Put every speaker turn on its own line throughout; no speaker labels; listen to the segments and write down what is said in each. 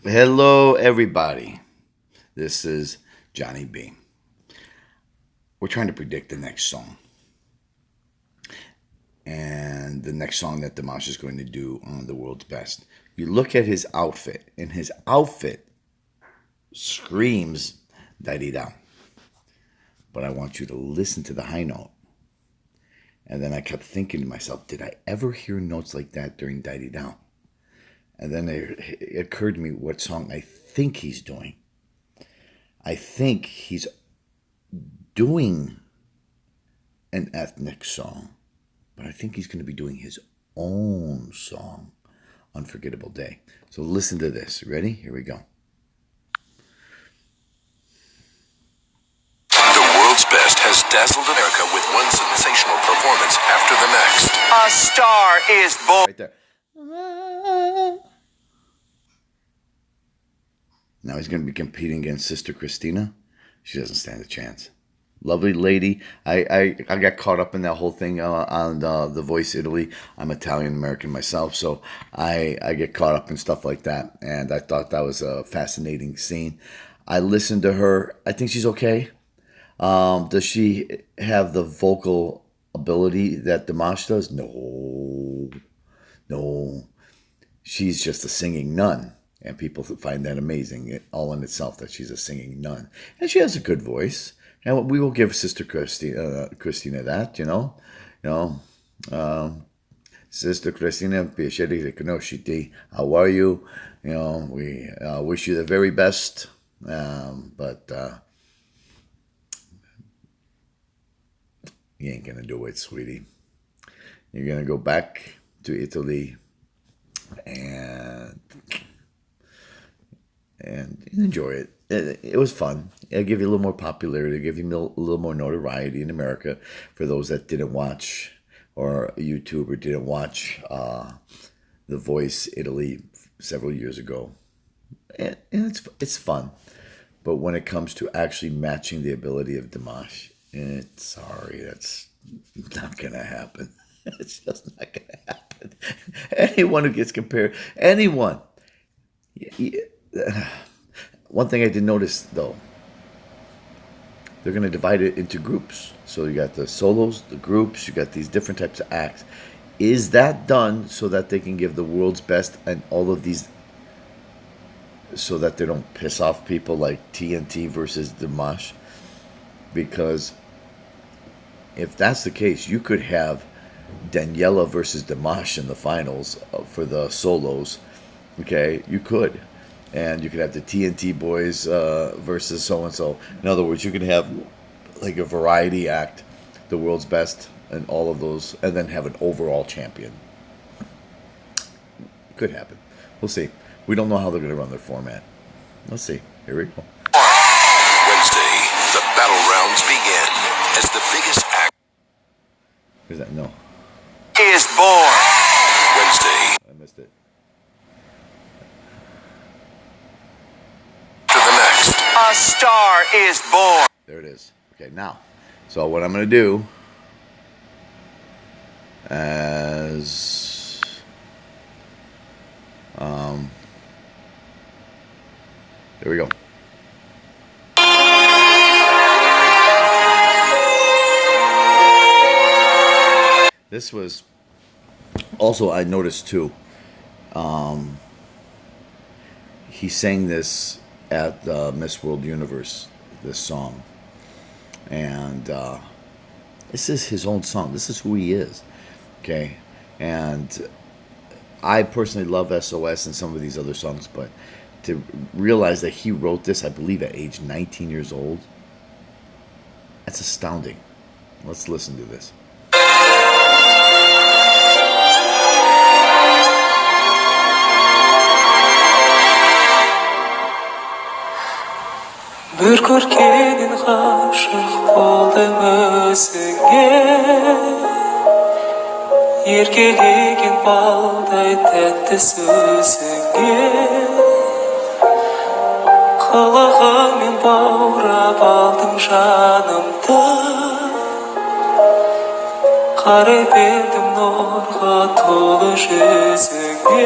Hello, everybody. This is Johnny B. We're trying to predict the next song. And the next song that Dimash is going to do on The World's Best. You look at his outfit, and his outfit screams Daididau. But I want you to listen to the high note. And then I kept thinking to myself, did I ever hear notes like that during Daididau? And then it occurred to me what song I think he's doing. I think he's doing an ethnic song, but I think he's going to be doing his own song, Unforgettable Day. So listen to this. Ready? Here we go.
The World's Best has dazzled America with one sensational performance after the next. A star is born.
Right there. Now he's going to be competing against Sister Christina. She doesn't stand a chance. Lovely lady. I got caught up in that whole thing on The Voice Italy. I'm Italian American myself, so I get caught up in stuff like that. And I thought that was a fascinating scene. I listened to her. I think she's okay. Does she have the vocal ability that Dimash does? No. She's just a singing nun. And people find that amazing, all in itself, that she's a singing nun. And she has a good voice. And we will give Sister Christina that, you know. Sister Christina, piacere riconosciti. How are you? You know, we wish you the very best. But you ain't going to do it, sweetie. You're going to go back to Italy and enjoy it. It was fun. It'll give you a little more popularity, give you a little more notoriety in America for those that didn't watch, or YouTube, or didn't watch The Voice Italy several years ago. And it's fun. But when it comes to actually matching the ability of Dimash, sorry, that's not going to happen. It's just not going to happen. Anyone who gets compared, anyone. One thing I did notice, though, they're going to divide it into groups. So you got the solos, the groups, you got these different types of acts. Is that done so that they can give the world's best and all of these, so that they don't piss off people like TNT versus Dimash? Because if that's the case, you could have Daniela versus Dimash in the finals for the solos. Okay, you could. And you could have the TNT boys versus so-and-so. In other words, you could have like a variety act, the world's best, and all of those, and then have an overall champion. Could happen. We'll see. We don't know how they're going to run their format. Let's see. Here we go.
Wednesday, the battle rounds begin as the biggest act
Where's that? No.
is born. Wednesday.
I missed it.
A star is born.
There it is. Okay, now. So what I'm going to do as there we go. This was also, I noticed too, he sang this at Miss World Universe, this song. And this is his own song. This is who he is. Okay? And I personally love SOS and some of these other songs, but to realize that he wrote this, I believe, at age 19 years old, that's astounding. Let's listen to this.
Bir көркенін ғашық болдым өзіңе, еркелеген балдай тәтті сөзіңе, қылығымен баурап алдым жанымды, қарап едім нұрға толы жүзіңе.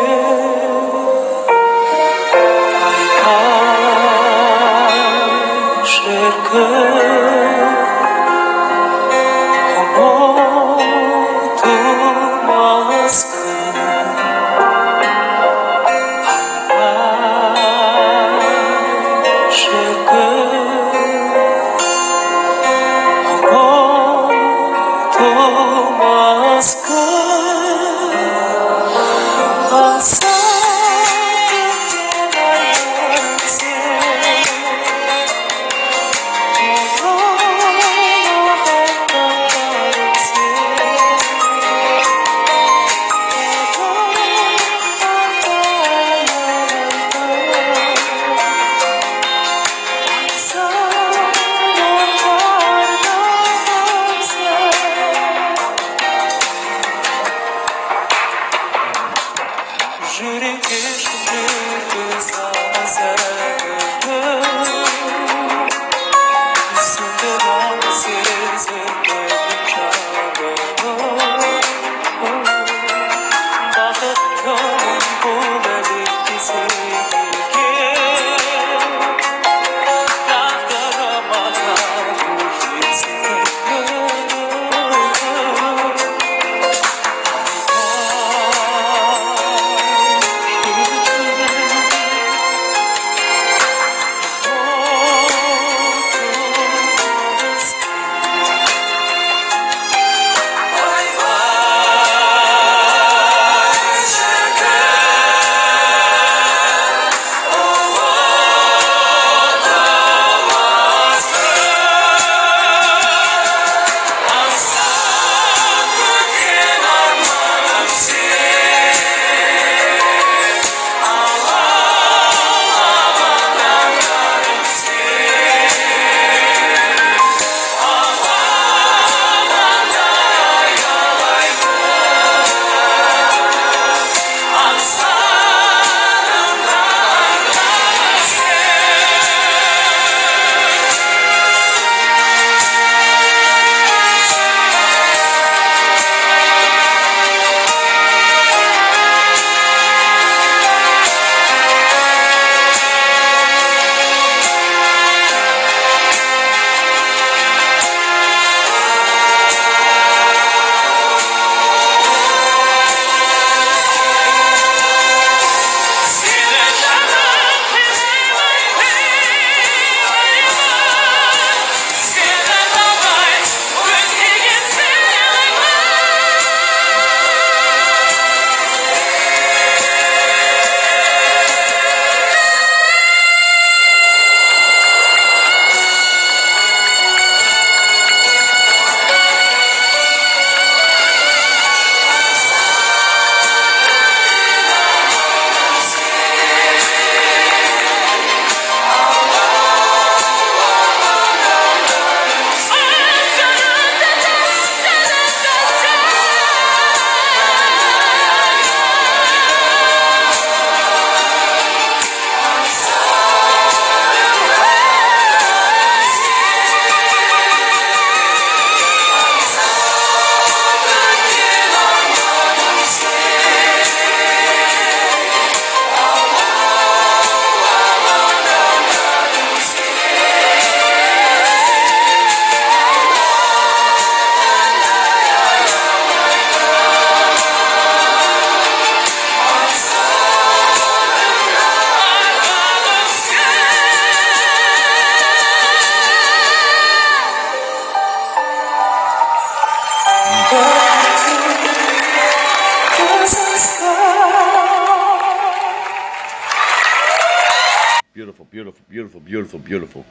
Beautiful, beautiful, beautiful, beautiful, beautiful.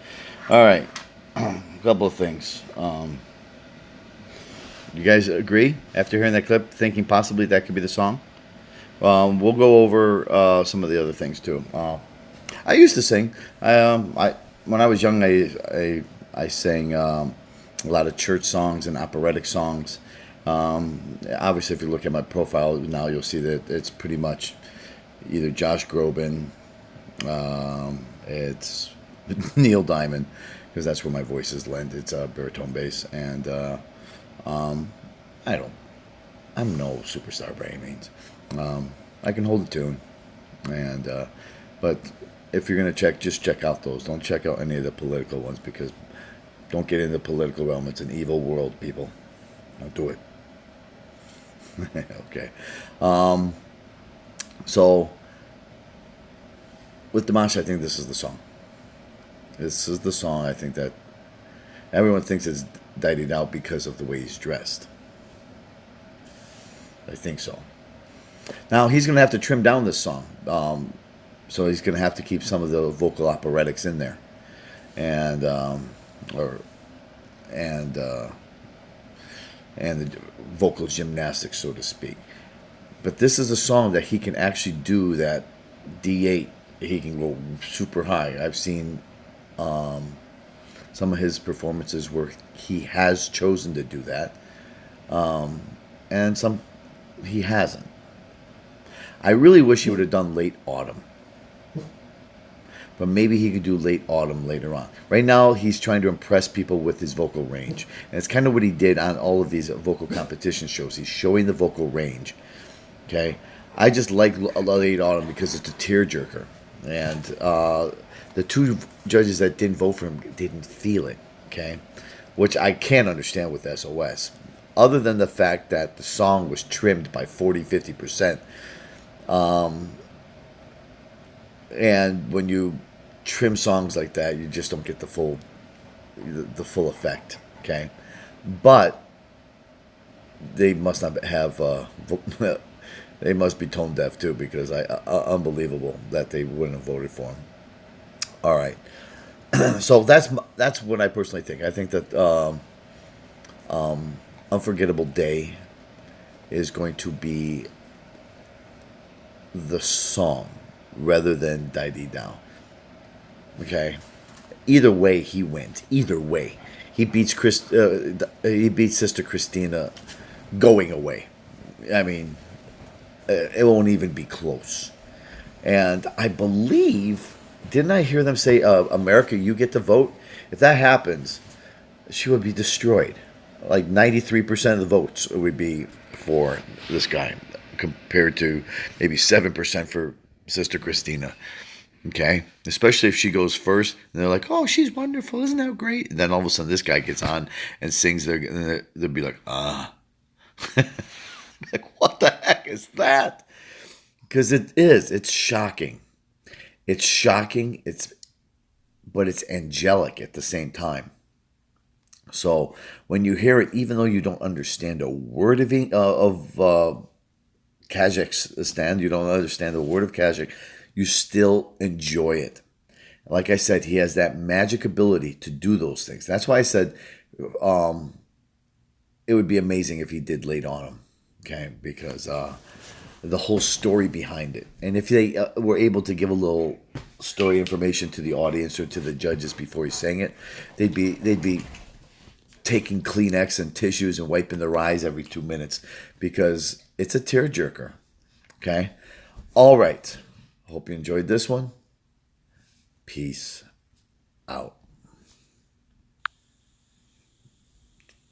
All right, a couple of things. You guys agree after hearing that clip, thinking possibly that could be the song? We'll go over some of the other things too. I used to sing. I when I was young, I sang a lot of church songs and operatic songs. Obviously, if you look at my profile now, you'll see that it's pretty much either Josh Groban, it's Neil Diamond, because that's where my voice is lent. It's baritone bass, and I don't. I'm no superstar by any means. I can hold a tune, but if you're gonna check, just check out those. Don't check out any of the political ones because Don't get in the political realm. It's an evil world, people. Don't do it. Okay. So, with Dimash, I think this is the song. This is the song. I think that everyone thinks it's Daididau because of the way he's dressed. I think so. Now, he's going to have to trim down this song. So he's going to have to keep some of the vocal operetics in there. And the vocal gymnastics, so to speak. But this is a song that he can actually do that D8. He can go super high. I've seen some of his performances where he has chosen to do that, and some he hasn't. I really wish he would have done Late Autumn. But maybe he could do Late Autumn later on. Right now, he's trying to impress people with his vocal range. And it's kind of what he did on all of these vocal competition shows. He's showing the vocal range. Okay? I just like Late Autumn because it's a tearjerker. And the two judges that didn't vote for him didn't feel it. Okay? Which I can't understand with SOS. Other than the fact that the song was trimmed by 40-50%. And when you trim songs like that, you just don't get the full effect. Okay, but they must not have they must be tone deaf too, because unbelievable that they wouldn't have voted for him. All right, so that's what I personally think. I think that Unforgettable Day is going to be the song rather than Daididau. Okay, either way he wins. Either way, he beats Sister Christina going away. I mean, it won't even be close. And I believe, didn't I hear them say, "America, you get to vote"? If that happens, she would be destroyed. Like 93% of the votes would be for this guy, compared to maybe 7% for Sister Christina. Okay? Especially if she goes first, and they're like, "Oh, she's wonderful. Isn't that great?" And then all of a sudden this guy gets on and sings there, and they'll be like, like, what the heck is that? Because it's shocking. It's shocking, but it's angelic at the same time. So when you hear it, even though you don't understand a word of Kazakhstan, you don't understand a word of Kazakh, you still enjoy it. Like I said, he has that magic ability to do those things. That's why I said it would be amazing if he did Late Autumn, okay? Because the whole story behind it. And if they were able to give a little story information to the audience or to the judges before he sang it, they'd be taking Kleenex and tissues and wiping their eyes every 2 minutes, because it's a tearjerker. Okay? All right. Hope you enjoyed this one. Peace out.